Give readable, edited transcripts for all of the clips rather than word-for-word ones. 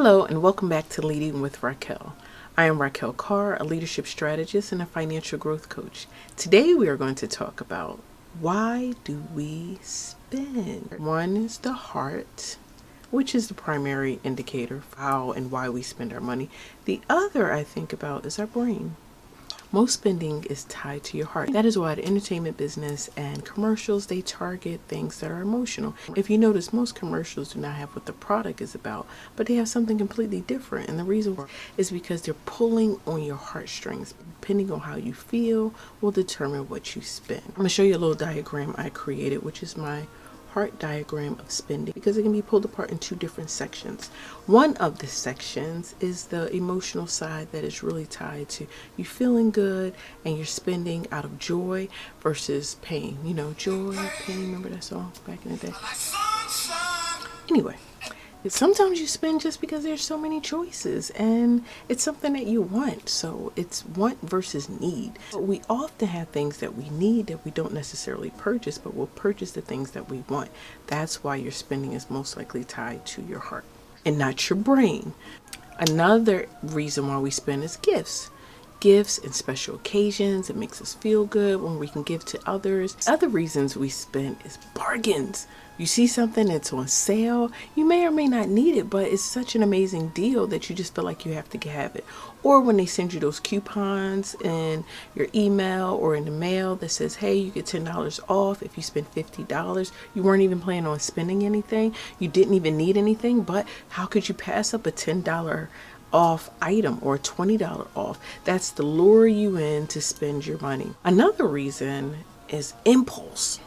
Hello and welcome back to Leading with Rakael. I am Rakael Carr, a leadership strategist and a financial growth coach. Today we are going to talk about why do we spend? One is the heart, which is the primary indicator for how and why we spend our money. The other I think about is our brain. Most spending is tied to your heart. That is why the entertainment business and commercials, they target things that are emotional. If you notice, most commercials do not have what the product is about, but they have something completely different. And the reason is because they're pulling on your heartstrings. Depending on how you feel will determine what you spend. I'm going to show you a little diagram I created, which is my heart diagram of spending, because it can be pulled apart in two different sections. One of the sections is the emotional side that is really tied to you feeling good and you're spending out of joy versus pain. You know, joy, pain, remember that song back in the day? Anyway, sometimes you spend just because there's so many choices and it's something that you want. So it's want versus need. But we often have things that we need that we don't necessarily purchase, but we'll purchase the things that we want. That's why your spending is most likely tied to your heart and not your brain. Another reason why we spend is gifts. Gifts and special occasions. It makes us feel good when we can give to others. Other reasons we spend is bargains. You see something that's on sale, you may or may not need it, but it's such an amazing deal that you just feel like you have to have it. Or when they send you those coupons in your email or in the mail that says, hey, you get $10 off if you spend $50. You weren't even planning on spending anything. You didn't even need anything, but how could you pass up a $10 off item or $20 off? That's to lure you in to spend your money. Another reason is impulse.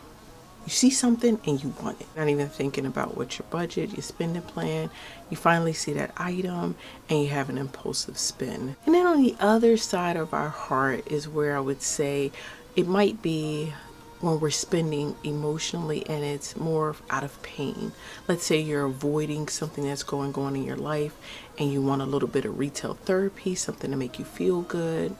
You see something and you want it. Not even thinking about what your budget, your spending plan. You finally see that item and you have an impulsive spend. And then on the other side of our heart is where I would say it might be when we're spending emotionally and it's more out of pain. Let's say you're avoiding something that's going on in your life and you want a little bit of retail therapy, something to make you feel good.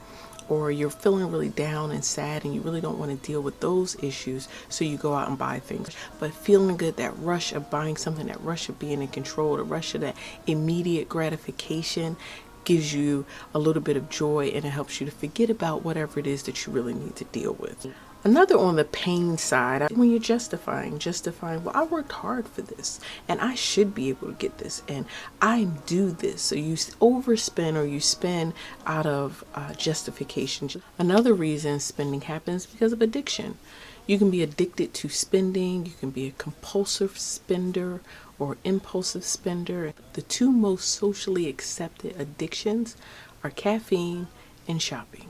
Or you're feeling really down and sad and you really don't want to deal with those issues, so you go out and buy things. But feeling good, that rush of buying something, that rush of being in control, the rush of that immediate gratification gives you a little bit of joy and it helps you to forget about whatever it is that you really need to deal with. Another on the pain side, when you're justifying, well, I worked hard for this and I should be able to get this and I do this. So you overspend or you spend out of justification. Another reason spending happens because of addiction. You can be addicted to spending. You can be a compulsive spender or impulsive spender. The two most socially accepted addictions are caffeine and shopping.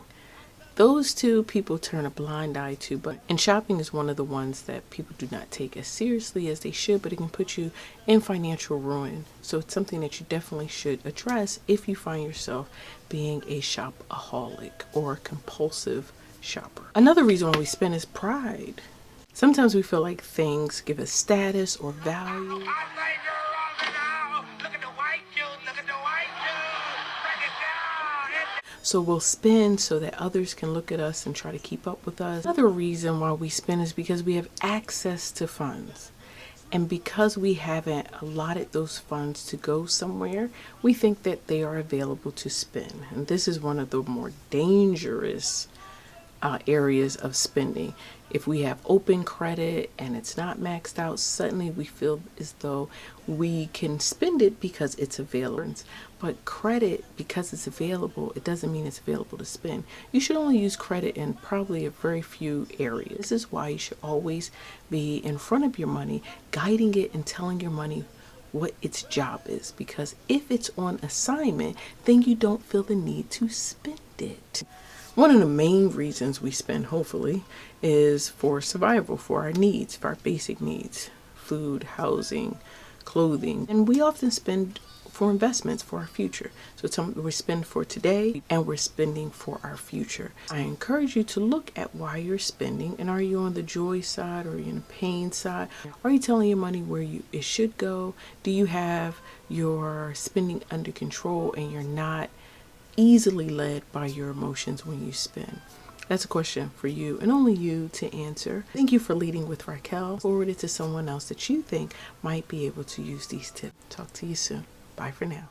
Those two people turn a blind eye to, and shopping is one of the ones that people do not take as seriously as they should, but it can put you in financial ruin. So it's something that you definitely should address if you find yourself being a shopaholic or a compulsive shopper. Another reason why we spend is pride. Sometimes we feel like things give us status or value. So we'll spend so that others can look at us and try to keep up with us. Another reason why we spend is because we have access to funds. And because we haven't allotted those funds to go somewhere, we think that they are available to spend. And this is one of the more dangerous areas of spending. If we have open credit and it's not maxed out, suddenly we feel as though we can spend it because it's available. But credit, because it's available, it doesn't mean it's available to spend. You should only use credit in probably a very few areas. This is why you should always be in front of your money, guiding it and telling your money what its job is. Because if it's on assignment, then you don't feel the need to spend it. One of the main reasons we spend, hopefully, is for survival, for our needs, for our basic needs, food, housing, clothing. And we often spend for investments for our future. So it's something we spend for today and we're spending for our future. I encourage you to look at why you're spending, and are you on the joy side or are you on the pain side? Are you telling your money where it should go? Do you have your spending under control and you're not easily led by your emotions when you spend? That's a question for you and only you to answer. Thank you for leading with Rakael. Forward it to someone else that you think might be able to use these tips. Talk to you soon. Bye for now.